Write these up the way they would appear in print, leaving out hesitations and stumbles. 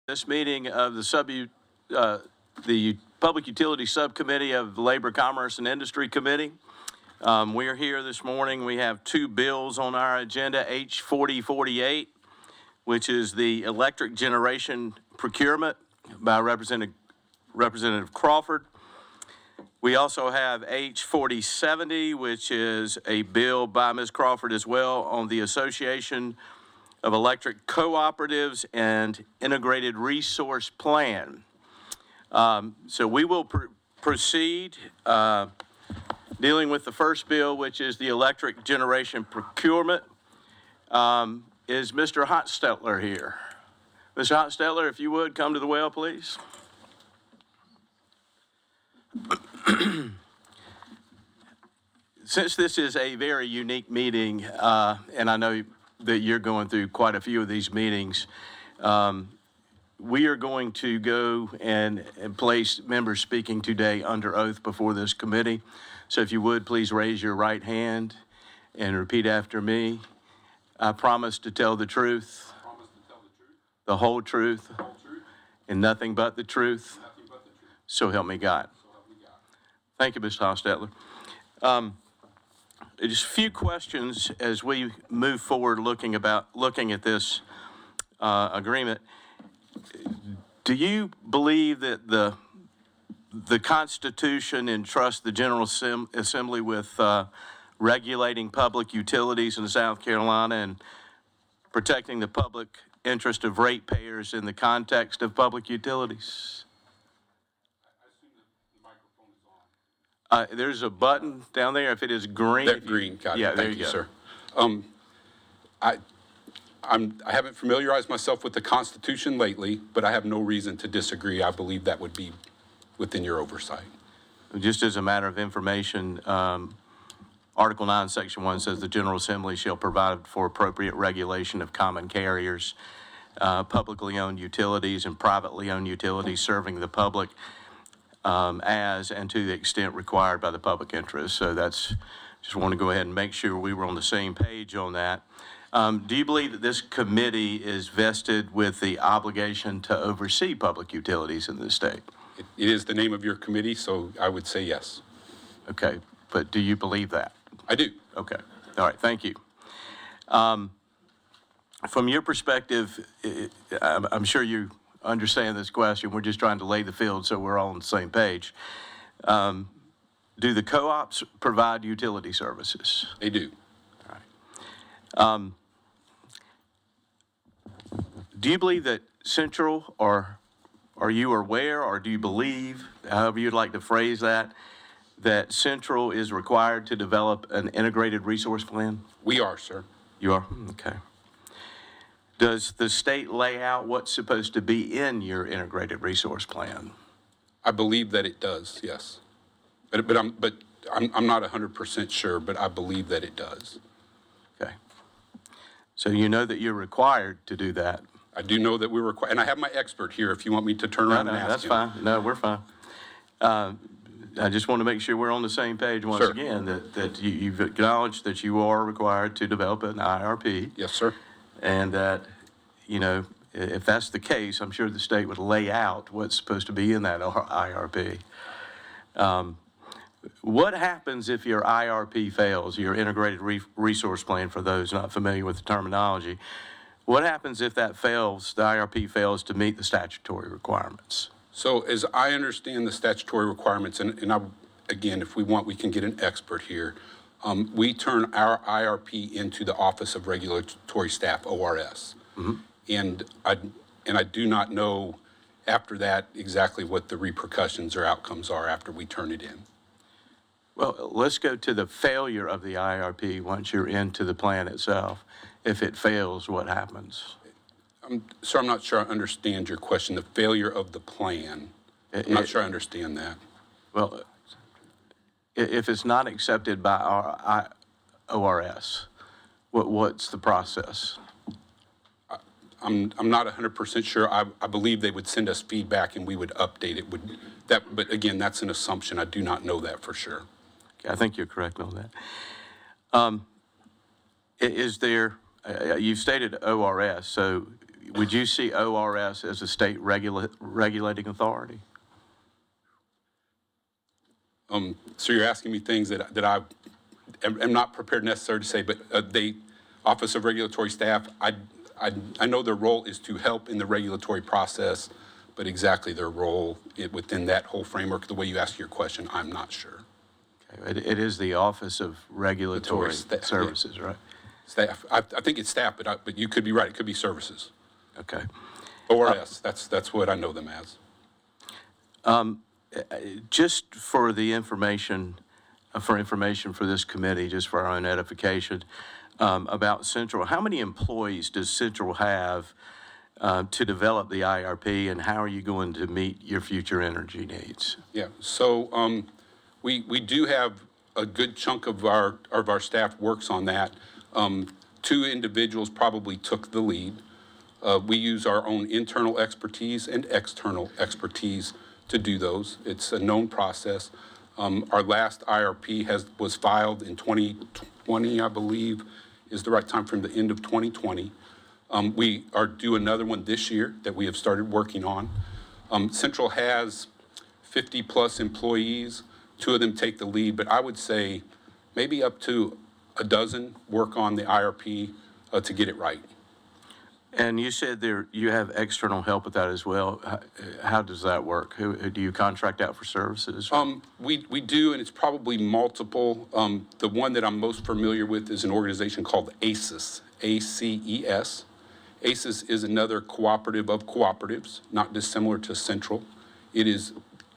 This meeting of the Public Utility Subcommittee of the Labor, Commerce, and Industry Committee. We are here this morning. We have two bills on our agenda, H 4048, which is the electric generation procurement by Representative Crawford. We also have H 4070, which is a bill by Ms. Crawford as well on the Association of Electric Cooperatives and Integrated Resource Plan. So we will proceed dealing with the first bill, which is the electric generation procurement. Is Mr. Hotstetler here? Mr. Hotstetler, if you would, come to the well, please. Since this is a very unique meeting, and I know that you're going through quite a few of these meetings, we are going to go and place members speaking today under oath before this committee. So if you would, please raise your right hand and repeat after me. I promise to tell the truth, the whole truth, and nothing but the truth. So help me God. Thank you, Mr. Hotstetler. Just a few questions as we move forward looking at this agreement. Do you believe that the Constitution entrusts the General Assembly with regulating public utilities in South Carolina and protecting the public interest of ratepayers in the context of public utilities? There's a button down there. If it is green. They're green. Got it. Yeah, there Thank you go. Sir. I haven't familiarized myself with the Constitution lately, but I have no reason to disagree. I believe that would be within your oversight. Just as a matter of information, Article 9, Section 1 says the General Assembly shall provide for appropriate regulation of common carriers, publicly owned utilities, and privately owned utilities serving the public as and to the extent required by the public interest. So just want to go ahead and make sure we were on the same page on that. Do you believe that this committee is vested with the obligation to oversee public utilities in the state? It is the name of your committee, so I would say yes. Okay, but do you believe that? I do. Okay, all right, thank you. From your perspective, I'm sure you understand this question. We're just trying to lay the field so we're all on the same page. Do the co-ops provide utility services? They do. All right. Do you believe that Central, or are you aware, or do you believe, however you'd like to phrase that Central is required to develop an integrated resource plan? We are, sir. You are? Okay. Does the state lay out what's supposed to be in your integrated resource plan? I believe that it does, yes. But I'm not 100% sure, but I believe that it does. Okay. So you know that you're required to do that? I do know that we're required, and I have my expert here if you want me to turn around and ask him. That's fine. No, we're fine. I just want to make sure we're on the same page once again, that you've acknowledged that you are required to develop an IRP. Yes, sir. And that, if that's the case, I'm sure the state would lay out what's supposed to be in that IRP. What happens if your IRP fails, your integrated resource plan, for those not familiar with the terminology? What happens if that fails, the IRP fails to meet the statutory requirements? So as I understand the statutory requirements, and again, if we want, we can get an expert here. We turn our IRP into the Office of Regulatory Staff, ORS. Mm-hmm. And I do not know after that exactly what the repercussions or outcomes are after we turn it in. Well, let's go to the failure of the IRP once you're into the plan itself. If it fails, what happens? Sir, I'm not sure I understand your question. The failure of the plan. I'm not sure I understand that. Well, if it's not accepted by our ORS, what's the process? I'm not 100% sure. I believe they would send us feedback and we would update it. But again, that's an assumption. I do not know that for sure. Okay, I think you're correct on that. Is there, you've stated ORS, so would you see ORS as a state regulating authority? So you're asking me things that I am not prepared necessarily to say, but Office of Regulatory Staff, I know their role is to help in the regulatory process, but exactly their role within that whole framework, the way you ask your question, I'm not sure. Okay. It is the Office of Regulatory Staff, Services, yeah. right? Staff, I think it's staff, but you could be right, it could be services. Okay. ORS, that's what I know them as. Just for the information, for this committee, just for our own edification, about Central, how many employees does Central have to develop the IRP, and how are you going to meet your future energy needs? Yeah, so we do have a good chunk of our staff works on that. Two individuals probably took the lead. We use our own internal expertise and external expertise to do those. It's a known process. Our last IRP was filed in 2020, I believe, is the right time frame, the end of 2020. We are due another one this year that we have started working on. Central has 50-plus employees. Two of them take the lead, but I would say maybe up to a dozen work on the IRP to get it right. And you said you have external help with that as well. How does that work? Who do you contract out for services? We do, and it's probably multiple. The one that I'm most familiar with is an organization called ACES, ACES. ACES is another cooperative of cooperatives, not dissimilar to Central. It is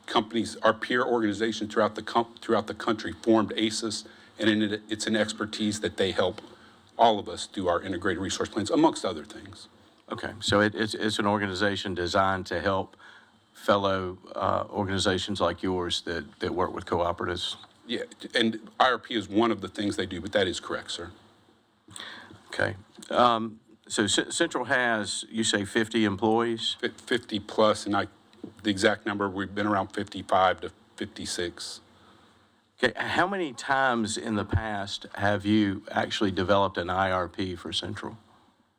companies, our peer organization throughout the country formed ACES, and it's an expertise that they help all of us do our integrated resource plans, amongst other things. Okay, so it's an organization designed to help fellow organizations like yours that work with cooperatives? Yeah, and IRP is one of the things they do, but that is correct, sir. Okay. So Central has, you say, 50 employees? 50 plus, and the exact number, we've been around 55 to 56. Okay, how many times in the past have you actually developed an IRP for Central?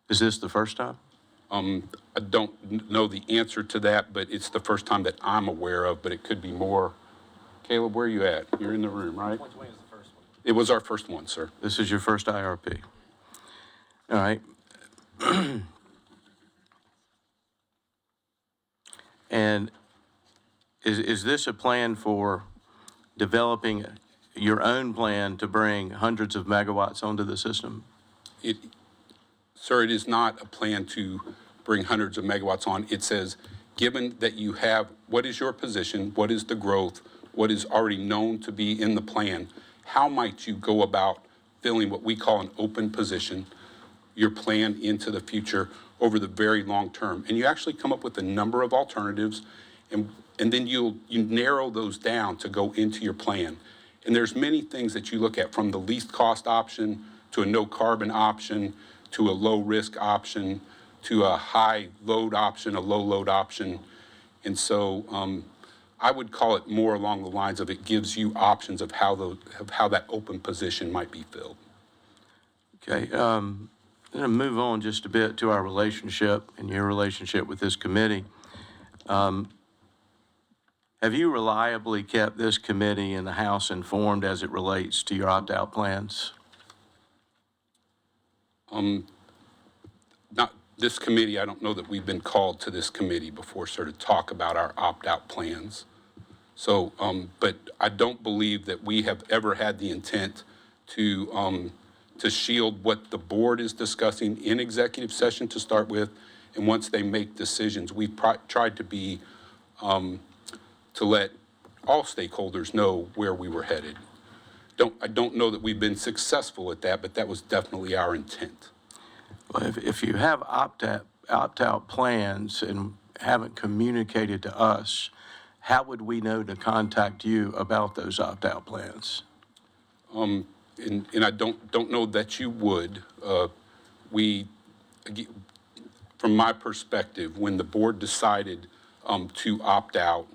Is this the first time? I don't know the answer to that, but it's the first time that I'm aware of, but it could be more. Caleb, where are you at? You're in the room, right? 2020 is the first one. It was our first one, sir. This is your first IRP. All right. And is this a plan for developing your own plan to bring hundreds of megawatts onto the system? Sir, it is not a plan to bring hundreds of megawatts on. It says, given that you have, what is your position, what is the growth, what is already known to be in the plan, how might you go about filling what we call an open position, your plan into the future over the very long term? And you actually come up with a number of alternatives, and then you narrow those down to go into your plan. And there's many things that you look at, from the least cost option to a no carbon option to a low risk option to a high load option, a low load option. And so I would call it more along the lines of, it gives you options of how that open position might be filled. Okay. I'm going to move on just a bit to our relationship and your relationship with this committee. Have you reliably kept this committee and the House informed as it relates to your opt-out plans? Not this committee. I don't know that we've been called to this committee before, sir, to talk about our opt-out plans. So, but I don't believe that we have ever had the intent to shield what the board is discussing in executive session to start with. And once they make decisions, we've tried to be, to let all stakeholders know where we were headed. I don't know that we've been successful at that, but that was definitely our intent. Well, if you have opt-out plans and haven't communicated to us, how would we know to contact you about those opt-out plans? And I don't know that you would. From my perspective, when the board decided to opt out,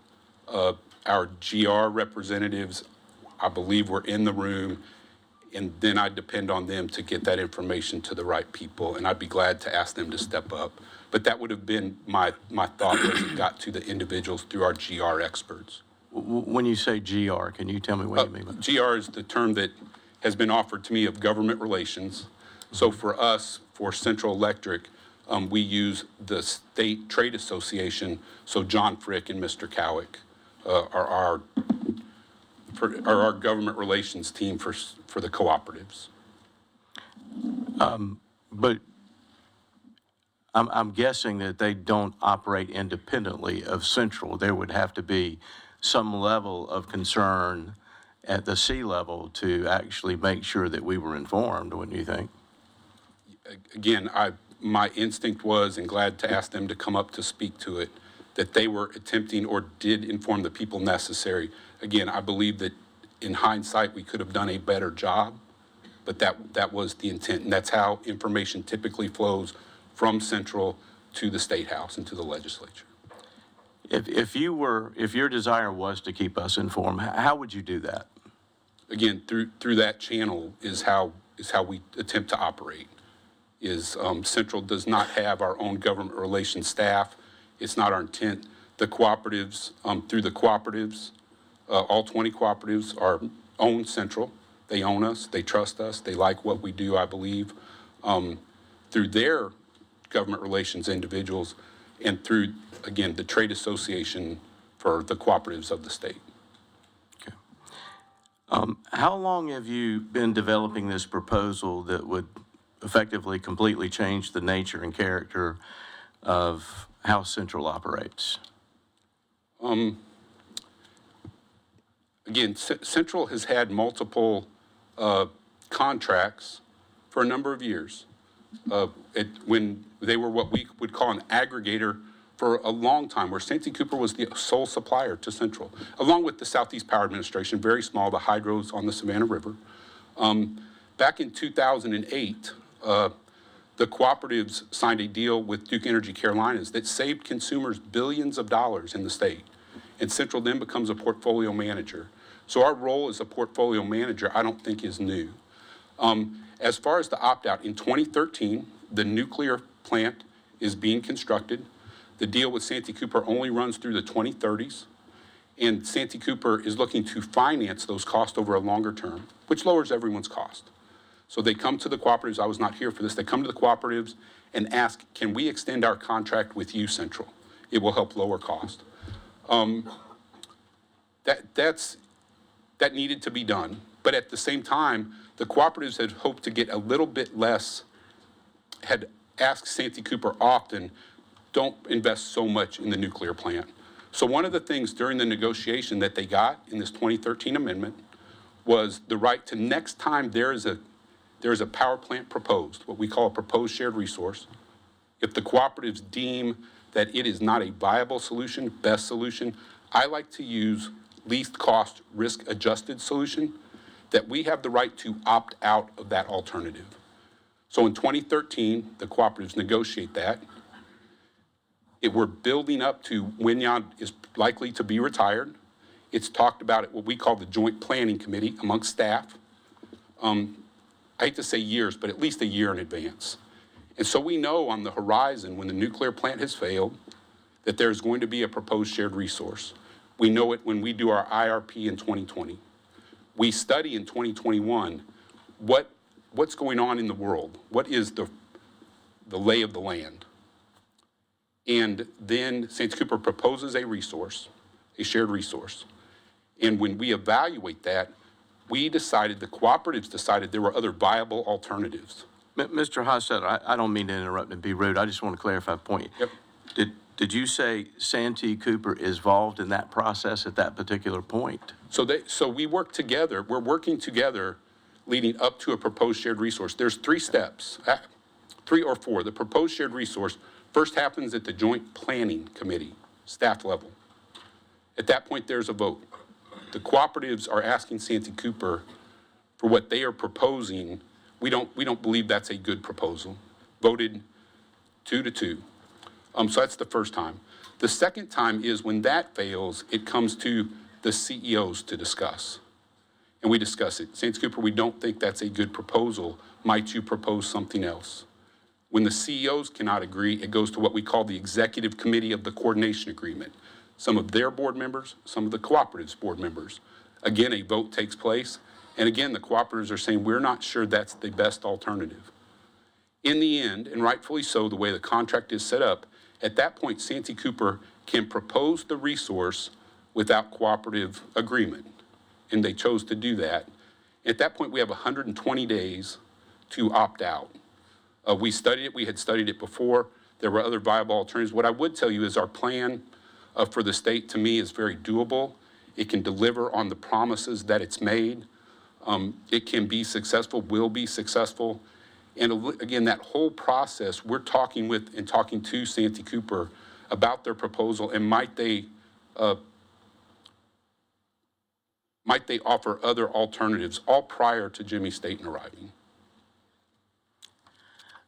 our GR representatives, I believe, were in the room, and then I depend on them to get that information to the right people, and I'd be glad to ask them to step up But that would have been my thought as it got to the individuals through our GR experts. When you say GR, can you tell me what you mean by that? GR is the term that has been offered to me of government relations. So for us, for Central Electric, we use the State Trade Association. So John Frick and Mr. Cowick are our government relations team for the cooperatives. But I'm guessing that they don't operate independently of Central. There would have to be some level of concern at the C level to actually make sure that we were informed, wouldn't you think? Again, my instinct was, and glad to ask them to come up to speak to it, that they were attempting or did inform the people necessary. Again, I believe that in hindsight, we could have done a better job, but that was the intent, and that's how information typically flows from Central to the State House and to the legislature. If your desire was to keep us informed, how would you do that? Again, through that channel is how we attempt to operate. Central does not have our own government relations staff. It's not our intent. The cooperatives, through the cooperatives, all 20 cooperatives own Central. They own us. They trust us. They like what we do, I believe. Through their government relations individuals and through, again, the trade association for the cooperatives of the state. Okay. How long have you been developing this proposal that would effectively completely change the nature and character of how Central operates? Again, Central has had multiple contracts for a number of years. When they were what we would call an aggregator for a long time, where Santee Cooper was the sole supplier to Central, along with the Southeast Power Administration, very small, the hydros on the Savannah River. Back in 2008, the cooperatives signed a deal with Duke Energy Carolinas that saved consumers billions of dollars in the state. And Central then becomes a portfolio manager. So our role as a portfolio manager, I don't think is new. As far as the opt-out, in 2013, the nuclear plant is being constructed. The deal with Santee Cooper only runs through the 2030s. And Santee Cooper is looking to finance those costs over a longer term, which lowers everyone's cost. So they come to the cooperatives. I was not here for this. They come to the cooperatives and ask, can we extend our contract with you, Central? It will help lower cost. That needed to be done. But at the same time, the cooperatives had hoped to get a little bit less, had asked Santee Cooper often, don't invest so much in the nuclear plant. So one of the things during the negotiation that they got in this 2013 amendment was the right to, next time there is a power plant proposed, what we call a proposed shared resource, if the cooperatives deem that it is not a viable solution, best solution, I like to use least cost risk adjusted solution, that we have the right to opt out of that alternative. So in 2013, the cooperatives negotiate that. We're building up to when Yon is likely to be retired. It's talked about at what we call the Joint Planning Committee amongst staff. I hate to say years, but at least a year in advance. And so we know on the horizon when the nuclear plant has failed that there's going to be a proposed shared resource. We know it when we do our IRP in 2020. We study in 2021 what's going on in the world. What is the lay of the land? And then Santee Cooper proposes a resource, a shared resource. And when we evaluate that, the cooperatives decided there were other viable alternatives. Mr. Hostetler, I don't mean to interrupt and be rude. I just want to clarify a point. Yep. Did you say Santee Cooper is involved in that process at that particular point? So we work together. We're working together leading up to a proposed shared resource. There's 3 steps, 3 or 4. The proposed shared resource first happens at the Joint Planning Committee, staff level. At that point, there's a vote. The cooperatives are asking Santee Cooper for what they are proposing. We don't believe that's a good proposal. Voted 2-2. So that's the first time. The second time is when that fails, it comes to the CEOs to discuss. And we discuss it. Santee Cooper, we don't think that's a good proposal. Might you propose something else? When the CEOs cannot agree, it goes to what we call the executive committee of the coordination agreement. Some of their board members, some of the cooperatives board members. Again, a vote takes place. And again, the cooperatives are saying, we're not sure that's the best alternative. In the end, and rightfully so, the way the contract is set up, at that point, Santee Cooper can propose the resource without cooperative agreement. And they chose to do that. At that point, we have 120 days to opt out. We studied it. We had studied it before. There were other viable alternatives. What I would tell you is our plan for the state, to me, is very doable. It can deliver on the promises that it's made. It can be successful, will be successful. And again, that whole process, we're talking with and talking to Santee Cooper about their proposal, and might they offer other alternatives, all prior to Jimmy Staten arriving.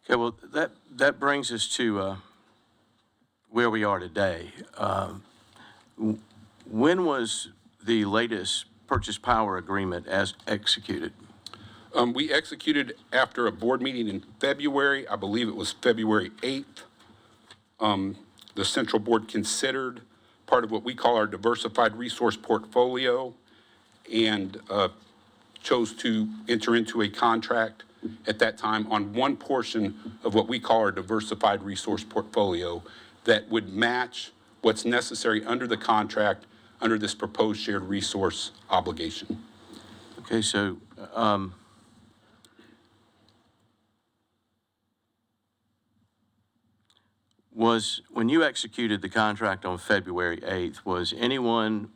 Okay, well, that brings us to where we are today. When was the latest purchase power agreement as executed? We executed after a board meeting in February. I believe it was February 8th. The Central Board considered part of what we call our diversified resource portfolio and chose to enter into a contract at that time on one portion of what we call our diversified resource portfolio that would match what's necessary under the contract under this proposed shared resource obligation. Okay, so when you executed the contract on February 8th, was anyone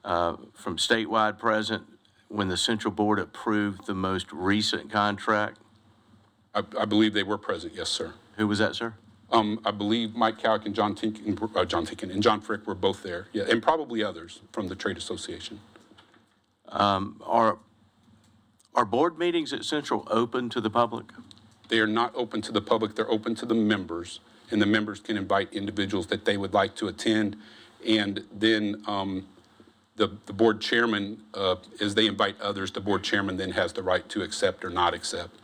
from statewide present when the Central Board approved the most recent contract? I believe they were present, yes, sir. Who was that, sir? I believe Mike Cowrick and John Tinkin and John Frick were both there, yeah, and probably others from the trade association. Are board meetings at Central open to the public? They are not open to the public. They're open to the members, and the members can invite individuals that they would like to attend. And then the board chairman, as they invite others, the board chairman then has the right to accept or not accept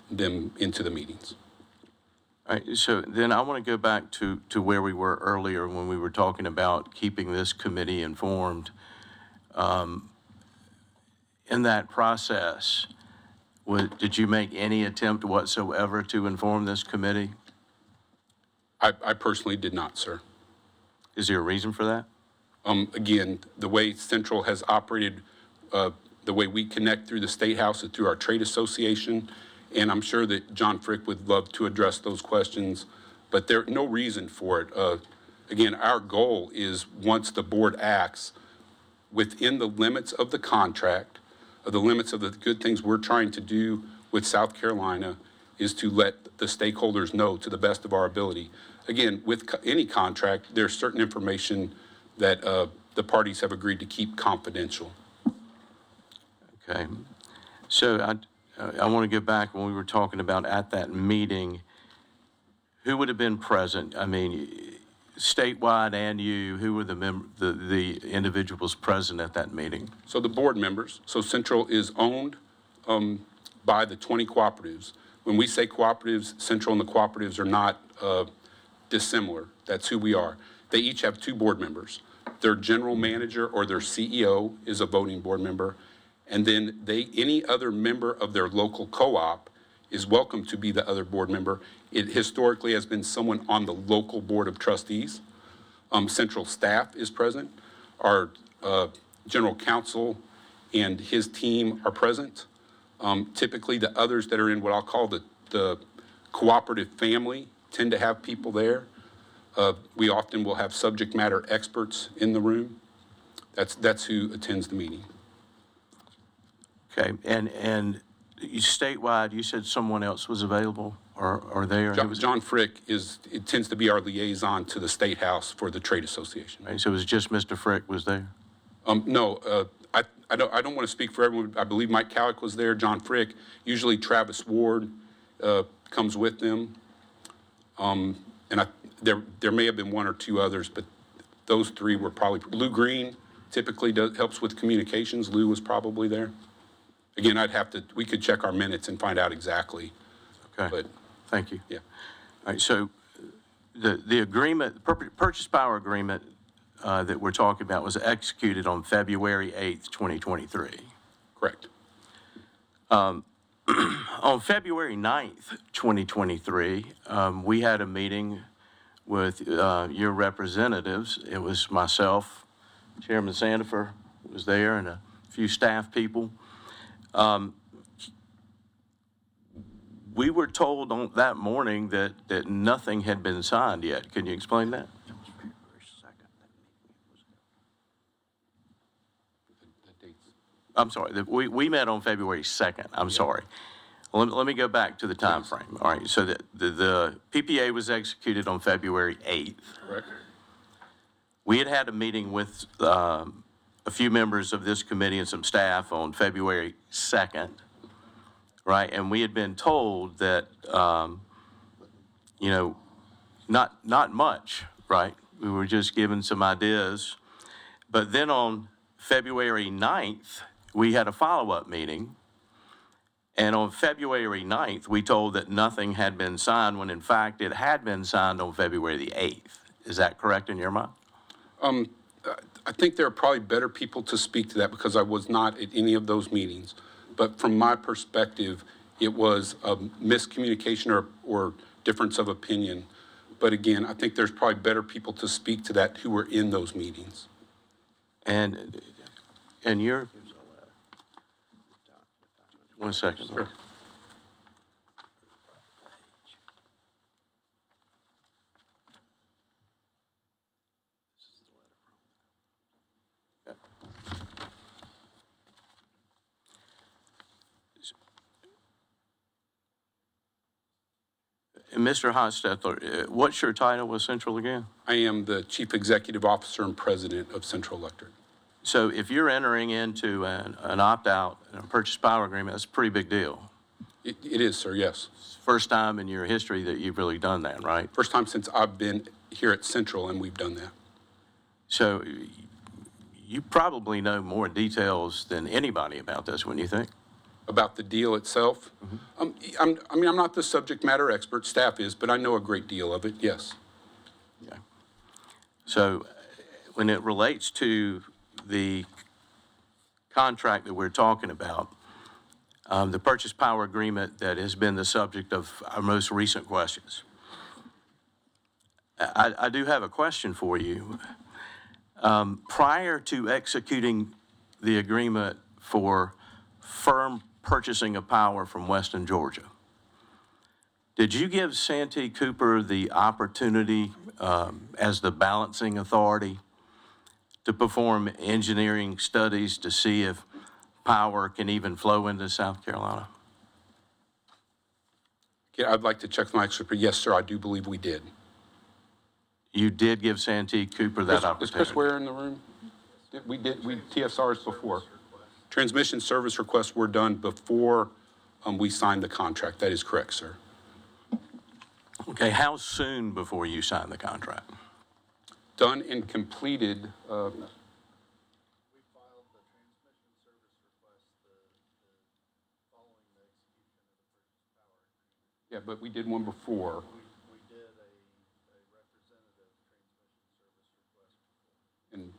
them into the meetings. All right, so then I want to go back to where we were earlier when we were talking about keeping this committee informed. In that process, did you make any attempt whatsoever to inform this committee? I personally did not, sir. Is there a reason for that? Again, the way Central has operated, the way we connect through the State House is through our trade association, and I'm sure that John Frick would love to address those questions, but there's no reason for it. Again, our goal is once the board acts within the limits of the contract, the limits of the good things we're trying to do with South Carolina, is to let the stakeholders know to the best of our ability. Again, with any contract, there's certain information that the parties have agreed to keep confidential. Okay. So I want to go back when we were talking about at that meeting, who would have been present? I mean, statewide and you, who were the individuals present at that meeting? So the board members, so Central is owned by the 20 cooperatives. When we say cooperatives, Central and the cooperatives are not dissimilar. That's who we are. They each have 2 board members. Their general manager or their CEO is a voting board member. And then any other member of their local co-op is welcome to be the other board member. It historically has been someone on the local board of trustees. Central staff is present. Our general counsel and his team are present. Typically, the others that are in what I'll call the cooperative family tend to have people there. We often will have subject matter experts in the room. That's who attends the meeting. Okay, and statewide, you said someone else was available or there? John Frick tends to be our liaison to the State House for the Trade Association. Right, so it was just Mr. Frick was there? No, I don't want to speak for everyone. I believe Mike Cowrick was there, John Frick. Usually Travis Ward comes with them. And there may have been 1 or 2 others, but those 3 were probably, Lou Green typically helps with communications. Lou was probably there. Again, we could check our minutes and find out exactly. Okay. But Thank you. Yeah. All right, so the agreement, purchase power agreement that we're talking about was executed on February 8th, 2023. Correct. On February 9th, 2023, we had a meeting with your representatives. It was myself, Chairman Sandifer was there, and a few staff people. We were told on that morning that nothing had been signed yet. Can you explain that? I'm sorry, we met on February 2nd. I'm sorry. Let me go back to the time frame. All right, so the PPA was executed on February 8th. Correct. We had a meeting with a few members of this committee and some staff on February 2nd, right? And we had been told that, not much, right? We were just given some ideas. But then on February 9th, we had a follow-up meeting. And on February 9th, we told that nothing had been signed when in fact it had been signed on February the 8th. Is that correct in your mind? I think there are probably better people to speak to that because I was not at any of those meetings. But from my perspective, it was a miscommunication or difference of opinion. But again, I think there's probably better people to speak to that who were in those meetings. And you're, one second. Sure. Mr. Hostetler, what's your title with Central again? I am the Chief Executive Officer and President of Central Electric. So if you're entering into an opt-out and a purchase power agreement, that's a pretty big deal. It is, sir, yes. First time in your history that you've really done that, right? First time since I've been here at Central and we've done that. So you probably know more details than anybody about this, wouldn't you think? About the deal itself? I'm not the subject matter expert, staff is, but I know a great deal of it, yes. Yeah. So when it relates to the contract that we're talking about, the purchase power agreement that has been the subject of our most recent questions, I do have a question for you. Prior to executing the agreement for firm purchasing of power from Western Georgia, did you give Santee Cooper the opportunity as the balancing authority to perform engineering studies to see if power can even flow into South Carolina? Yeah, I'd like to check my expert, but yes, sir, I do believe we did. You did give Santee Cooper that Is opportunity? Chris Ware in the room? We TSRs before. Transmission service requests were done before we signed the contract. That is correct, sir. Okay, how soon before you signed the contract? Done and completed. We filed the transmission service request following the execution of the purchase power agreement. Yeah, but we did one before. We did a representative transmission service request before. And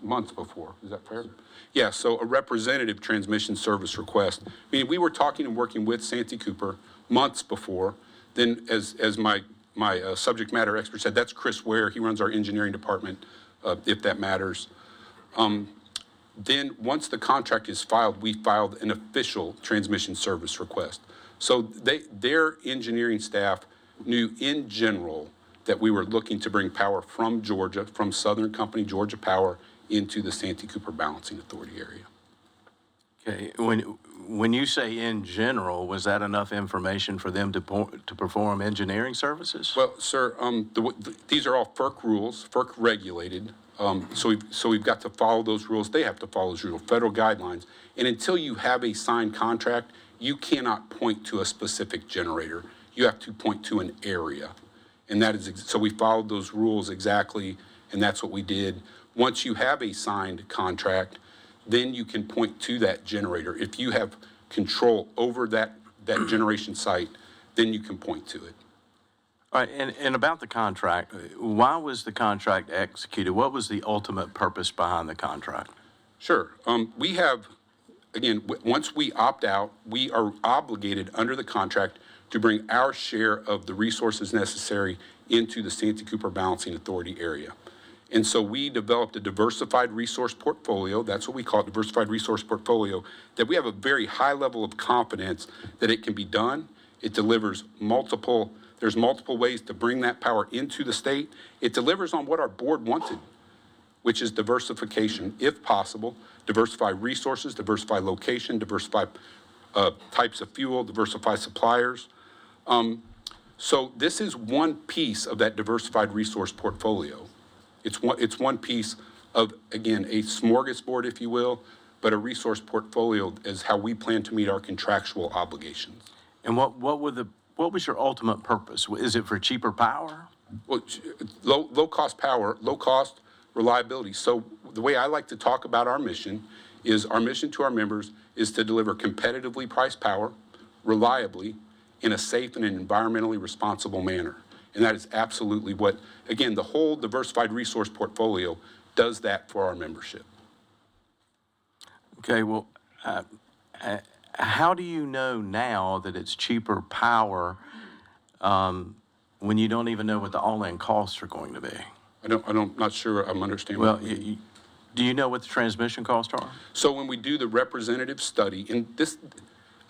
months before, is that fair? Yeah, so a representative transmission service request. I mean, we were talking and working with Santee Cooper months before. Then as my subject matter expert said, that's Chris Ware. He runs our engineering department, if that matters. Then once the contract is filed, we filed an official transmission service request. So their engineering staff knew in general that we were looking to bring power from Georgia, from Southern Company Georgia Power, into the Santee Cooper Balancing Authority area. Okay, when you say in general, was that enough information for them to perform engineering services? Well, sir, these are all FERC rules, FERC regulated. So we've got to follow those rules. They have to follow those rules, federal guidelines. And until you have a signed contract, you cannot point to a specific generator. You have to point to an area. And that is, so we followed those rules exactly, and that's what we did. Once you have a signed contract, then you can point to that generator. If you have control over that generation site, then you can point to it. All right, and about the contract, why was the contract executed? What was the ultimate purpose behind the contract? Sure. We have, again, once we opt out, we are obligated under the contract to bring our share of the resources necessary into the Santee Cooper Balancing Authority area. And so we developed a diversified resource portfolio, that's what we call it, diversified resource portfolio, that we have a very high level of confidence that it can be done. It delivers there's multiple ways to bring that power into the state. It delivers on what our board wanted, which is diversification, if possible, diversify resources, diversify location, diversify types of fuel, diversify suppliers. So this is one piece of that diversified resource portfolio. It's one piece of, again, a smorgasbord, if you will, but a resource portfolio is how we plan to meet our contractual obligations. And what was your ultimate purpose? Is it for cheaper power? Well, low cost power, low cost reliability. So the way I like to talk about our mission to our members is to deliver competitively priced power, reliably, in a safe and an environmentally responsible manner. And that is absolutely what, again, the whole diversified resource portfolio does that for our membership. Okay, well, how do you know now that it's cheaper power when you don't even know what the all-in costs are going to be? Not sure I'm understanding. Well, do you know what the transmission costs are? So when we do the representative study, and this,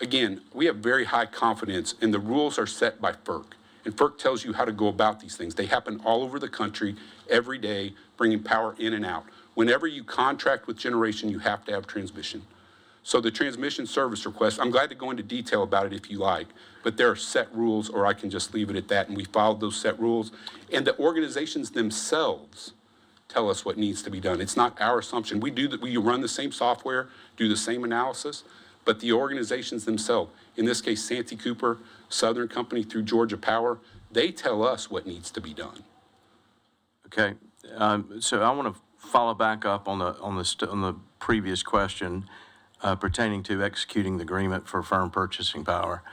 again, we have very high confidence, and the rules are set by FERC. And FERC tells you how to go about these things. They happen all over the country every day, bringing power in and out. Whenever you contract with generation, you have to have transmission. So the transmission service request, I'm glad to go into detail about it if you like, but there are set rules, or I can just leave it at that, and we followed those set rules. And the organizations themselves tell us what needs to be done. It's not our assumption. We run the same software, do the same analysis, but the organizations themselves, in this case, Santee Cooper, Southern Company through Georgia Power, they tell us what needs to be done. Okay, so I want to follow back up on the previous question pertaining to executing the agreement for firm purchasing power,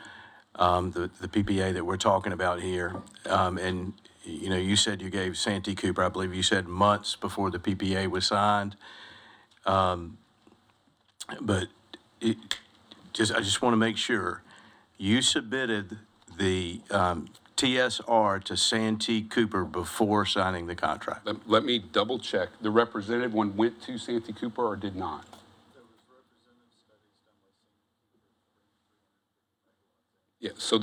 the PPA that we're talking about here. And you said you gave Santee Cooper, I believe you said months before the PPA was signed. But I just want to make sure you submitted the TSR to Santee Cooper before signing the contract. Let me double check. The representative one went to Santee Cooper or did not? There was representative studies done by Santee Cooper to bring 350 megawatts in. Yeah, so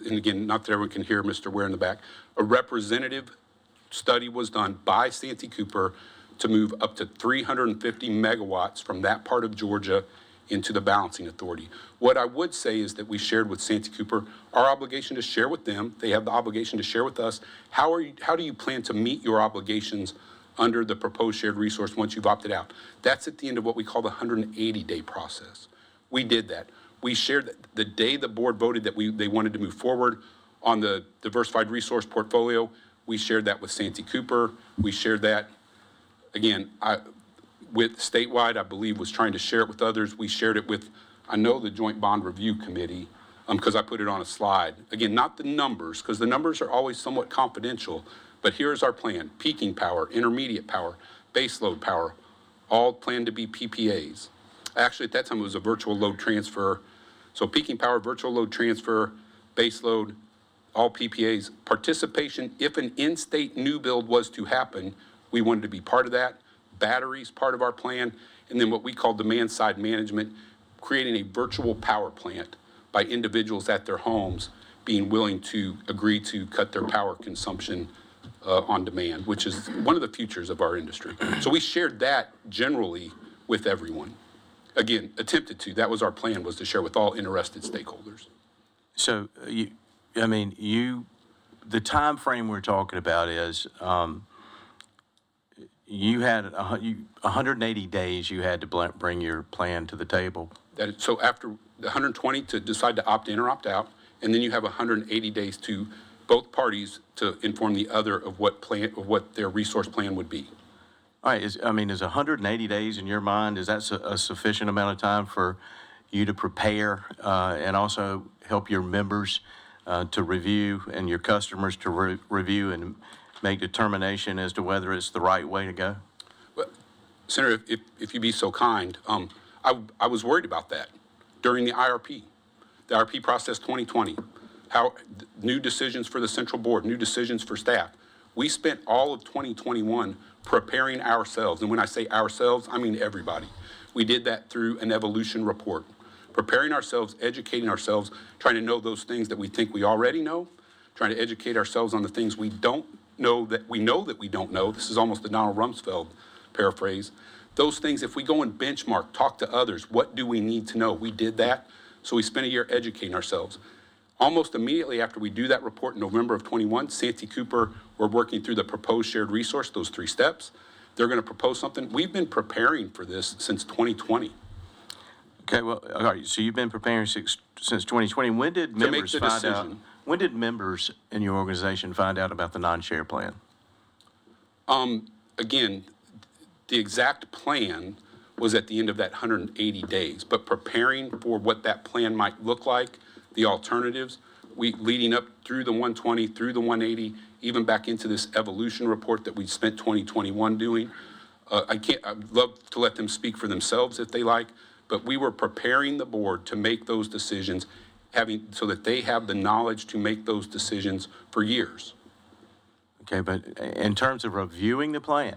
and again, not that everyone can hear Mr. Ware in the back, a representative study was done by Santee Cooper to move up to 350 megawatts from that part of Georgia into the balancing authority. What I would say is that we shared with Santee Cooper our obligation to share with them. They have the obligation to share with us. How do you plan to meet your obligations under the proposed shared resource once you've opted out? That's at the end of what we call the 180-day process. We did that. We shared that the day the board voted that they wanted to move forward on the diversified resource portfolio. We shared that with Santee Cooper. We shared that, again, with statewide, I believe, was trying to share it with others. We shared it with, I know, the Joint Bond Review Committee, because I put it on a slide. Again, not the numbers, because the numbers are always somewhat confidential, but here's our plan. Peaking power, intermediate power, baseload power, all planned to be PPAs. Actually, at that time, it was a virtual load transfer. So peaking power, virtual load transfer, baseload, all PPAs. Participation, if an in-state new build was to happen, we wanted to be part of that. Batteries, part of our plan, and then what we call demand-side management, creating a virtual power plant by individuals at their homes being willing to agree to cut their power consumption on demand, which is one of the futures of our industry. So we shared that generally with everyone. Again, attempted to. That was our plan, was to share with all interested stakeholders. So, the time frame we're talking about is you had 180 days you had to bring your plan to the table. So after 120 to decide to opt in or opt out, and then you have 180 days to both parties to inform the other of what their resource plan would be. All right, is 180 days in your mind, is that a sufficient amount of time for you to prepare and also help your members to review and your customers to review and make determination as to whether it's the right way to go? Senator, if you'd be so kind, I was worried about that during the IRP process 2020, how new decisions for the central board, new decisions for staff. We spent all of 2021 preparing ourselves. And when I say ourselves, I mean everybody. We did that through an evolution report, preparing ourselves, educating ourselves, trying to know those things that we think we already know, trying to educate ourselves on the things we don't know that we don't know. This is almost the Donald Rumsfeld paraphrase. Those things, if we go and benchmark, talk to others, what do we need to know? We did that. So we spent a year educating ourselves. Almost immediately after we do that report in November of 21, Santee Cooper, we're working through the proposed shared resource, those 3 steps. They're going to propose something. We've been preparing for this since 2020. Okay, well, all right, so you've been preparing since 2020. When did members find out? When did members in your organization find out about the non-share plan? Again, the exact plan was at the end of that 180 days, but preparing for what that plan might look like, the alternatives, leading up through the 120, through the 180, even back into this evolution report that we spent 2021 doing. I'd love to let them speak for themselves if they like, but we were preparing the board to make those decisions, so that they have the knowledge to make those decisions for years. Okay, but in terms of reviewing the plan,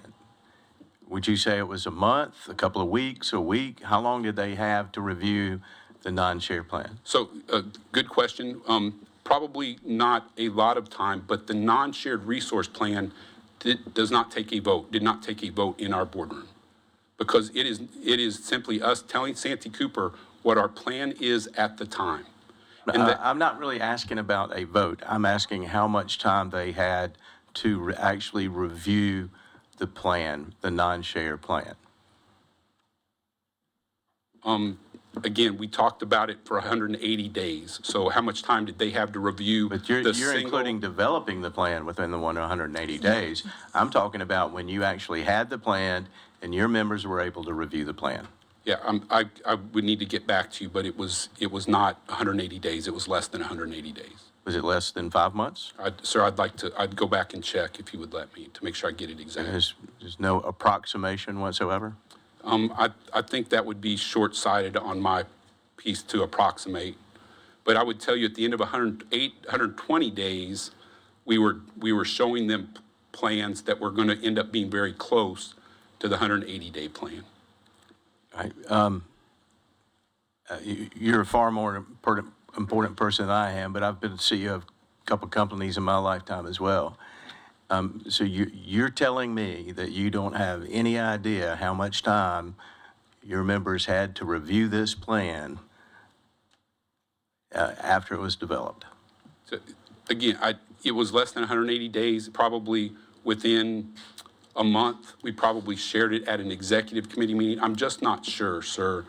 would you say it was a month, a couple of weeks, a week? How long did they have to review the non-share plan? So, good question. Probably not a lot of time, but the non-shared resource plan does not take a vote, did not take a vote in our boardroom. Because it is simply us telling Santee Cooper what our plan is at the time. And I'm not really asking about a vote. I'm asking how much time they had to actually review the plan, the non-share plan. Again, we talked about it for 180 days. So how much time did they have to review? But you're including developing the plan within the 180 days. I'm talking about when you actually had the plan and your members were able to review the plan. Yeah, I would need to get back to you, but it was not 180 days. It was less than 180 days. Was it less than 5 months? Sir, I'd go back and check if you would let me to make sure I get it exact. There's no approximation whatsoever? I think that would be short-sighted on my piece to approximate. But I would tell you at the end of 120 days, we were showing them plans that were going to end up being very close to the 180-day plan. Right. You're a far more important person than I am, but I've been CEO of a couple companies in my lifetime as well. So you're telling me that you don't have any idea how much time your members had to review this plan after it was developed? So, again, it was less than 180 days, probably within a month. We probably shared it at an executive committee meeting. I'm just not sure, sir.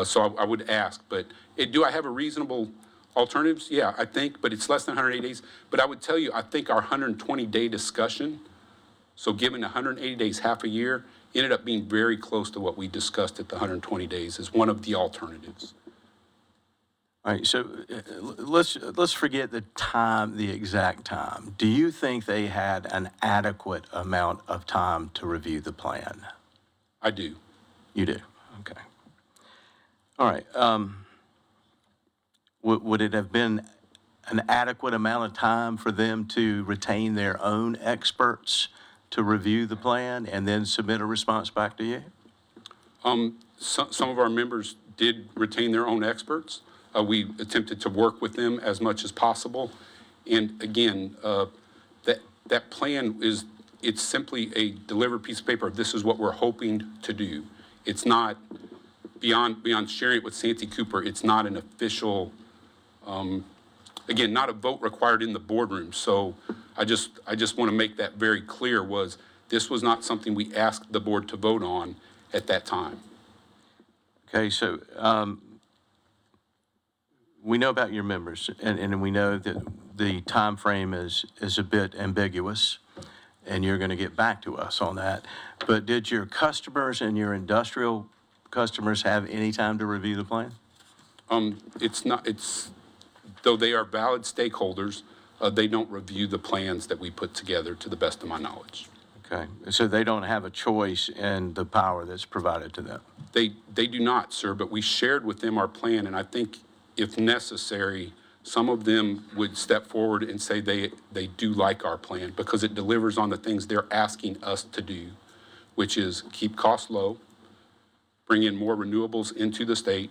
So I would ask, but do I have a reasonable alternatives? Yeah, I think, but it's less than 180 days. But I would tell you, I think our 120-day discussion, so given 180 days, half a year, ended up being very close to what we discussed at the 120 days as one of the alternatives. All right, so let's forget the time, the exact time. Do you think they had an adequate amount of time to review the plan? I do. You do? Okay. All right. Would it have been an adequate amount of time for them to retain their own experts to review the plan and then submit a response back to you? Some of our members did retain their own experts. We attempted to work with them as much as possible. And again, that plan it's simply a delivered piece of paper. This is what we're hoping to do. It's not beyond sharing it with Santee Cooper. It's not an official, again, not a vote required in the boardroom. So I just want to make that very clear. This was not something we asked the board to vote on at that time. Okay, so we know about your members, and we know that the time frame is a bit ambiguous, and you're going to get back to us on that. But did your customers and your industrial customers have any time to review the plan? Though they are valid stakeholders, they don't review the plans that we put together, to the best of my knowledge. Okay, so they don't have a choice in the power that's provided to them? They do not, sir, but we shared with them our plan, and I think if necessary, some of them would step forward and say they do like our plan because it delivers on the things they're asking us to do, which is keep costs low, bring in more renewables into the state,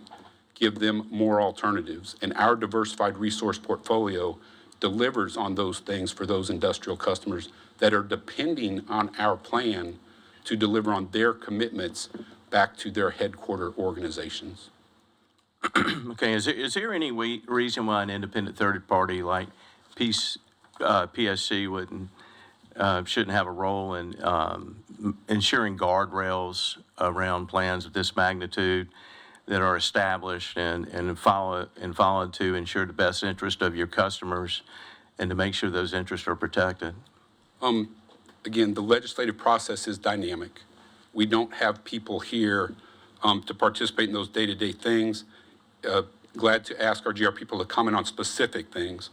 give them more alternatives. And our diversified resource portfolio delivers on those things for those industrial customers that are depending on our plan to deliver on their commitments back to their headquarter organizations. Okay, is there any reason why an independent third party like PSC shouldn't have a role in ensuring guardrails around plans of this magnitude that are established and followed to ensure the best interest of your customers and to make sure those interests are protected? Again, the legislative process is dynamic. We don't have people here to participate in those day-to-day things. Glad to ask our GR people to comment on specific things,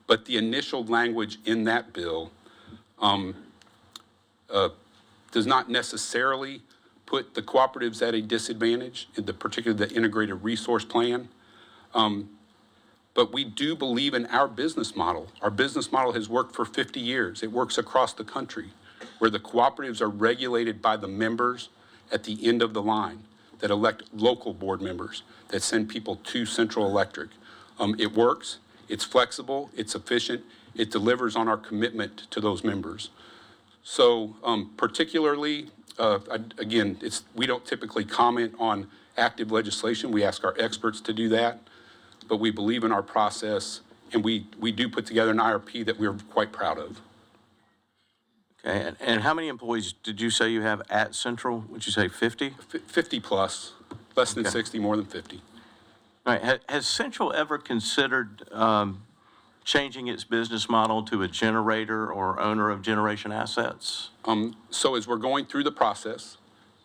but the initial language in that bill does not necessarily put the cooperatives at a disadvantage, particularly the integrated resource plan. But we do believe in our business model. Our business model has worked for 50 years. It works across the country, where the cooperatives are regulated by the members at the end of the line that elect local board members that send people to Central Electric. It works, it's flexible, it's efficient, it delivers on our commitment to those members. So particularly, again, we don't typically comment on active legislation. We ask our experts to do that, but we believe in our process, and we do put together an IRP that we're quite proud of. Okay, and how many employees did you say you have at Central? Would you say 50? 50 plus, less than Okay. 60, more than 50. All right, has Central ever considered changing its business model to a generator or owner of generation assets? So as we're going through the process,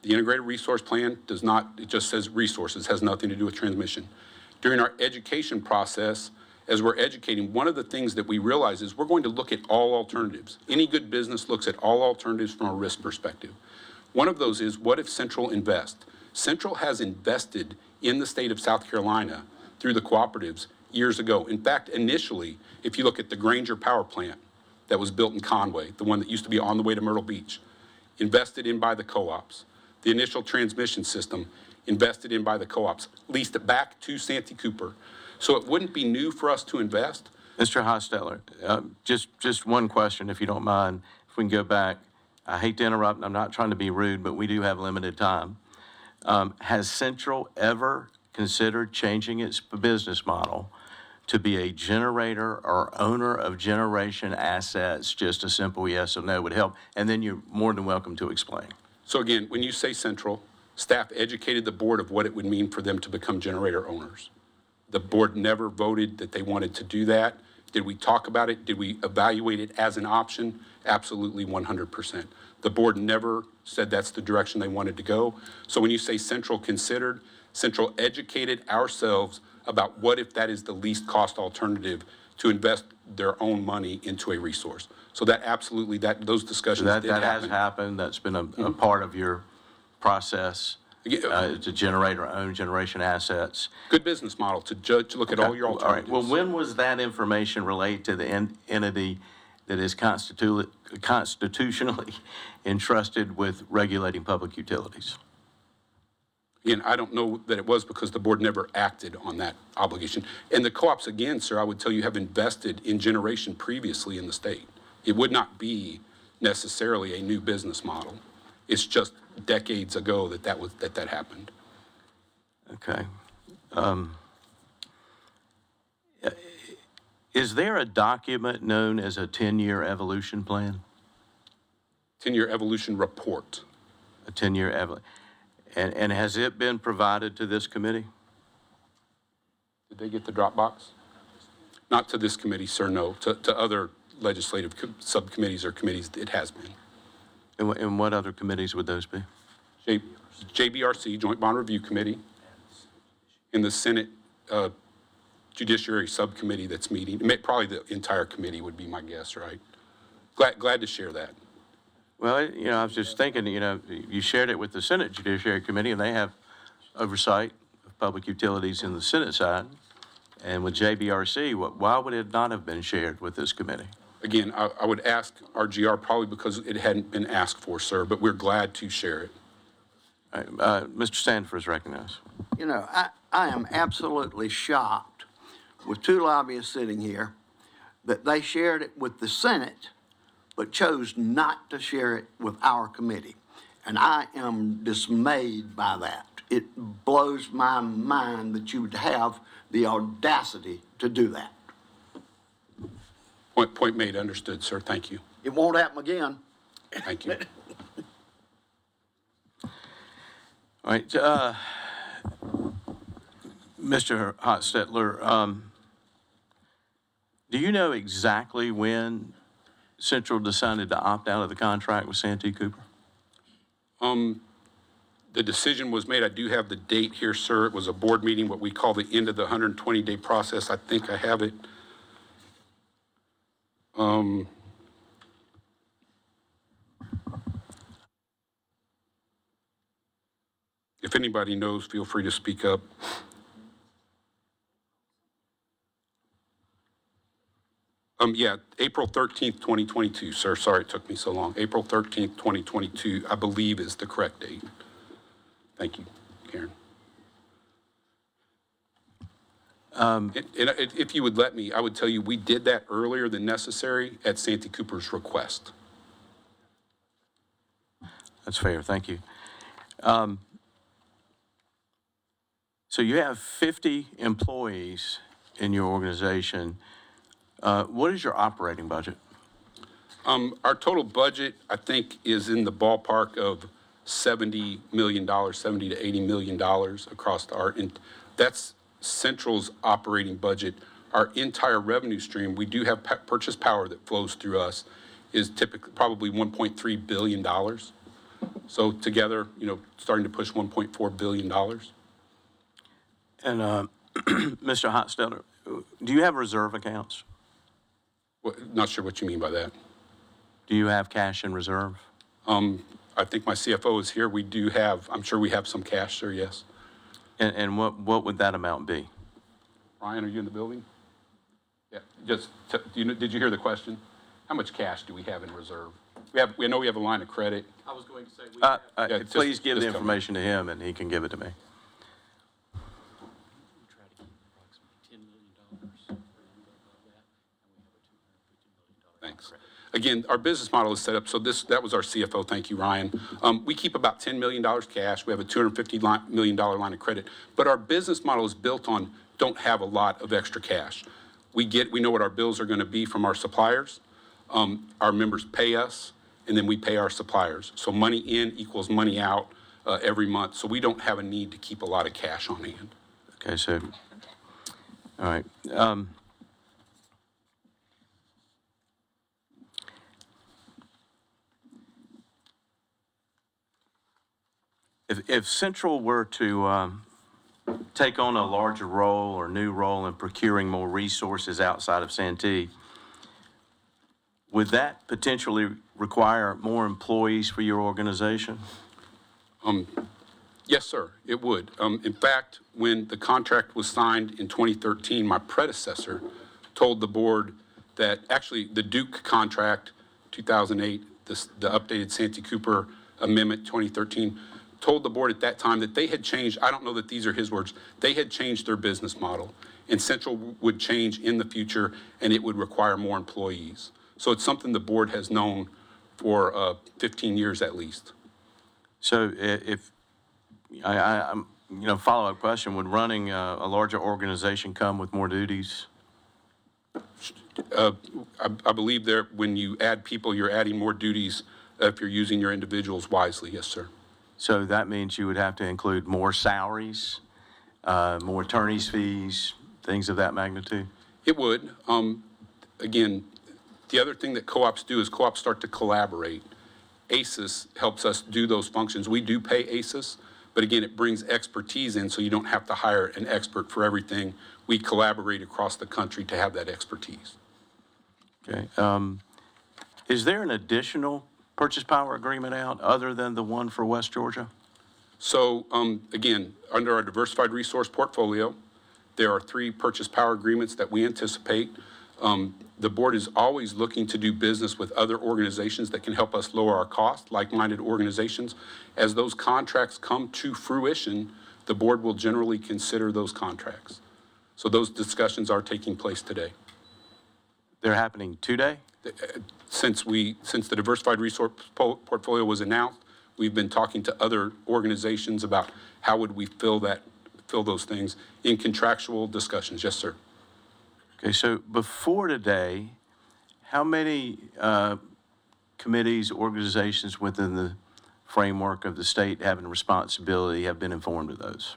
the integrated resource plan does not, it just says resources, has nothing to do with transmission. During our education process, as we're educating, one of the things that we realize is we're going to look at all alternatives. Any good business looks at all alternatives from a risk perspective. One of those is, what if Central invests? Central has invested in the state of South Carolina through the cooperatives years ago. In fact, initially, if you look at the Granger Power Plant that was built in Conway, the one that used to be on the way to Myrtle Beach, invested in by the co-ops. The initial transmission system, invested in by the co-ops, leased it back to Santee Cooper. So it wouldn't be new for us to invest. Mr. Hosteller, just one question, if you don't mind. If we can go back, I hate to interrupt, and I'm not trying to be rude, but we do have limited time. Has Central ever considered changing its business model to be a generator or owner of generation assets? Just a simple yes or no would help, and then you're more than welcome to explain. So again, when you say Central, staff educated the board of what it would mean for them to become generator owners. The board never voted that they wanted to do that. Did we talk about it? Did we evaluate it as an option? Absolutely 100%. The board never said that's the direction they wanted to go. So when you say Central considered, Central educated ourselves about what if that is the least cost alternative to invest their own money into a resource. So that absolutely, those discussions That did happen. has happened. That's been a part of your process to generate or own generation assets. Good business model to look at all your All right. alternatives. Well, when was that information relayed to the entity that is constitutionally entrusted with regulating public utilities? Again, I don't know that it was because the board never acted on that obligation. And the co-ops, again, sir, I would tell you, have invested in generation previously in the state. It would not be necessarily a new business model. It's just decades ago that happened. Okay. Is there a document known as a 10-year evolution plan? 10-year evolution report. A 10-year evolution. And has it been provided to this committee? Did they get the Dropbox? Not to this committee, sir, no. To other legislative subcommittees or committees, it has been. And what other committees would those be? JBRC, Joint Bond Review Committee, in the Senate judiciary subcommittee that's meeting. Probably the entire committee would be my guess, right? Glad to share that. Well, I was just thinking, you shared it with the Senate Judiciary Committee, and they have oversight of public utilities in the Senate side. And with JBRC, why would it not have been shared with this committee? Again, I would ask RGR probably because it hadn't been asked for, sir, but we're glad to share it. All right, Mr. Sanford is recognized. I am absolutely shocked with two lobbyists sitting here that they shared it with the Senate, but chose not to share it with our committee. And I am dismayed by that. It blows my mind that you would have the audacity to do that. Point made, understood, sir. Thank you. It won't happen again. Thank you. All right, Mr. Hotstetler, do you know exactly when Central decided to opt out of the contract with Santee Cooper? The decision was made. I do have the date here, sir. It was a board meeting, what we call the end of the 120-day process. I think I have it. If anybody knows, feel free to speak up. Yeah, April 13th, 2022, sir. Sorry it took me so long. April 13th, 2022, I believe is the correct date. Thank you, Karen. If you would let me, I would tell you we did that earlier than necessary at Santee Cooper's request. That's fair, thank you. So you have 50 employees in your organization. What is your operating budget? Our total budget, I think, is in the ballpark of $70 million, $70 to $80 million across and that's Central's operating budget. Our entire revenue stream, we do have purchase power that flows through us, is typically probably $1.3 billion. So together, starting to push $1.4 billion. And Mr. Hotstetler, do you have reserve accounts? Not sure what you mean by that. Do you have cash in reserve? I think my CFO is here. We do have, I'm sure we have some cash, sir, yes. And what would that amount be? Ryan, are you in the building? Yeah, did you hear the question? How much cash do we have in reserve? We know we have a line of credit. I was going to say, we have, Please give the information to him and he can give it to me. we try to keep approximately $10 million above that, and we have a $250 million. Thanks. Again, our business model is set up, so that was our CFO, thank you, Ryan. We keep about $10 million cash. We have a $250 million line of credit. But our business model is built on don't have a lot of extra cash. We know what our bills are going to be from our suppliers. Our members pay us, and then we pay our suppliers. So money in equals money out every month. So we don't have a need to keep a lot of cash on hand. Okay, so, all right. If Central were to take on a larger role or new role in procuring more resources outside of Santee, would that potentially require more employees for your organization? Yes, sir, it would. In fact, when the contract was signed in 2013, my predecessor told the board that actually the Duke contract, 2008, the updated Santee Cooper Amendment 2013, told the board at that time that they had changed, I don't know that these are his words, they had changed their business model, and Central would change in the future, and it would require more employees. So it's something the board has known for 15 years at least. So if, follow-up question, would running a larger organization come with more duties? I believe there, when you add people, you're adding more duties if you're using your individuals wisely, yes, sir. So that means you would have to include more salaries, more attorney's fees, things of that magnitude? It would. Again, the other thing that co-ops do is co-ops start to collaborate. ACES helps us do those functions. We do pay ACES, But again, it brings expertise in, so you don't have to hire an expert for everything. We collaborate across the country to have that expertise. Okay. Is there an additional purchase power agreement out other than the one for West Georgia? So again, under our diversified resource portfolio, there are 3 purchase power agreements that we anticipate. The board is always looking to do business with other organizations that can help us lower our costs, like-minded organizations. As those contracts come to fruition, the board will generally consider those contracts. So those discussions are taking place today. They're happening today? Since the diversified resource portfolio was announced, we've been talking to other organizations about how would we fill those things in contractual discussions. Yes, sir. Okay, so before today, how many committees, organizations within the framework of the state having responsibility have been informed of those?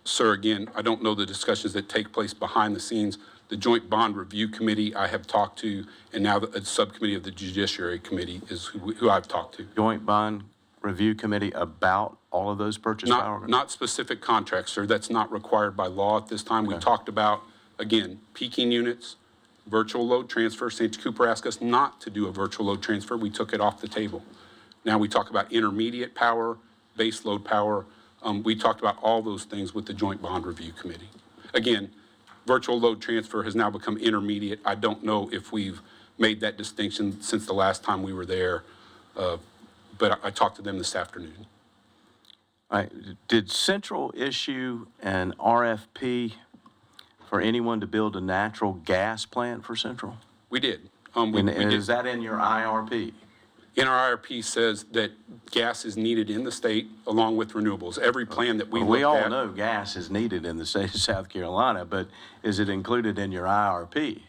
Sir, again, I don't know the discussions that take place behind the scenes. The Joint Bond Review Committee I have talked to, and now the subcommittee of the Judiciary Committee is who I've talked to. Joint Bond Review Committee about all of those purchase power? Not specific contracts, sir. That's not required by law at this time. We talked about, again, peaking units, virtual load transfer. Santee Cooper asked us not to do a virtual load transfer. We took it off the table. Now we talk about intermediate power, base load power. We talked about all those things with the Joint Bond Review Committee. Again, virtual load transfer has now become intermediate. I don't know if we've made that distinction since the last time we were there, but I talked to them this afternoon. All right. Did Central issue an RFP for anyone to build a natural gas plant for Central? We did. And We did. is that in your IRP? In our IRP says that gas is needed in the state along with renewables. Every plan that we Well, looked we all at. know gas is needed in the state of South Carolina, but is it included in your IRP?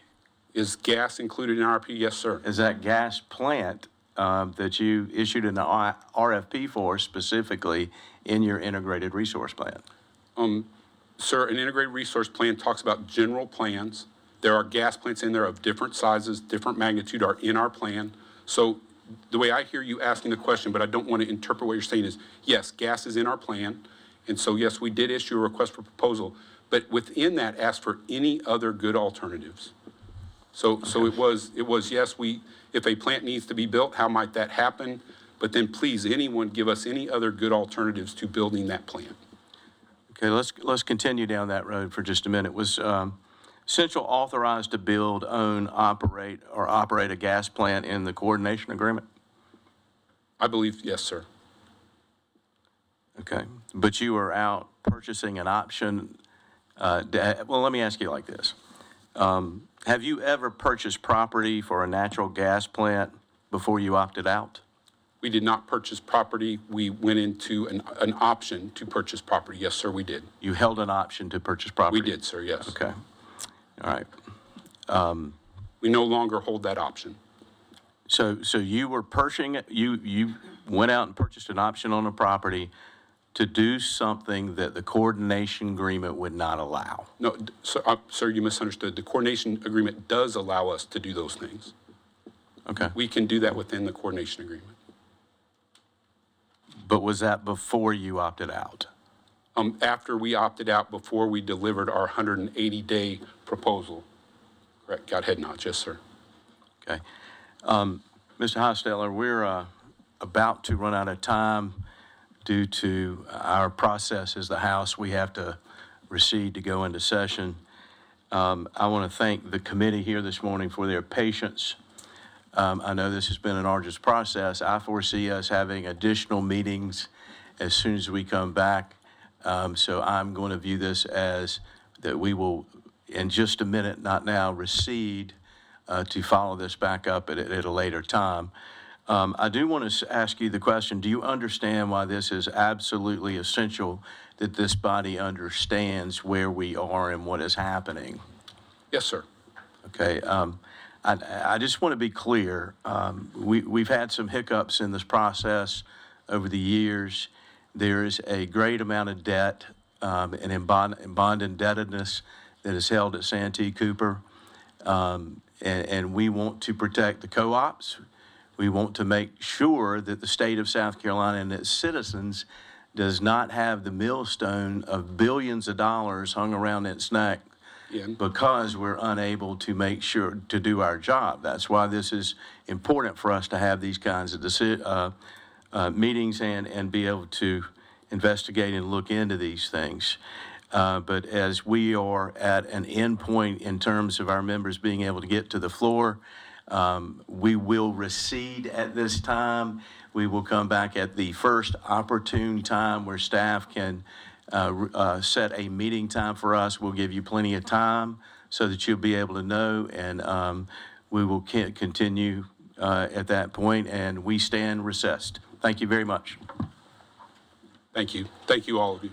Is gas included in RP? Yes, sir. Is that gas plant that you issued an RFP for specifically in your integrated resource plan? Sir, an integrated resource plan talks about general plans. There are gas plants in there of different sizes, different magnitude are in our plan. So the way I hear you asking the question, but I don't want to interpret what you're saying is, yes, gas is in our plan. And so, yes, we did issue a request for proposal, but within that asked for any other good alternatives. So it was, yes, if a plant needs to be built, how might that happen? But then please, anyone give us any other good alternatives to building that plant. Okay, let's continue down that road for just a minute. Was Central authorized to build, own, operate a gas plant in the coordination agreement? I believe, yes, sir. Okay, but you are out purchasing an option. Well, let me ask you like this. Have you ever purchased property for a natural gas plant before you opted out? We did not purchase property. We went into an option to purchase property. Yes, sir, we did. You held an option to purchase property? We did, sir, yes. Okay, all right. We no longer hold that option. So you were purchasing, you went out and purchased an option on a property to do something that the coordination agreement would not allow? No, sir, you misunderstood. The coordination agreement does allow us to do those things. Okay. We can do that within the coordination agreement. But was that before you opted out? After we opted out, before we delivered our 180-day proposal. Correct, got head nods, yes, sir. Okay. Mr. Hosteller, we're about to run out of time due to our process as the House. We have to recede to go into session. I want to thank the committee here this morning for their patience. I know this has been an arduous process. I foresee us having additional meetings as soon as we come back. So I'm going to view this as that we will, in just a minute, not now, recede to follow this back up at a later time. I do want to ask you the question, do you understand why this is absolutely essential that this body understands where we are and what is happening? Yes, sir. Okay. I just want to be clear. We've had some hiccups in this process over the years. There is a great amount of debt and bond indebtedness that is held at Santee Cooper. And we want to protect the co-ops. We want to make sure that the state of South Carolina and its citizens does not have the millstone of billions of dollars hung around its neck Yeah. because we're unable to make sure to do our job. That's why this is important for us to have these kinds of meetings and be able to investigate and look into these things. But as we are at an end point in terms of our members being able to get to the floor, we will recede at this time. We will come back at the first opportune time where staff can set a meeting time for us. We'll give you plenty of time so that you'll be able to know, and we will continue at that point, and we stand recessed. Thank you very much. Thank you. Thank you, all of you.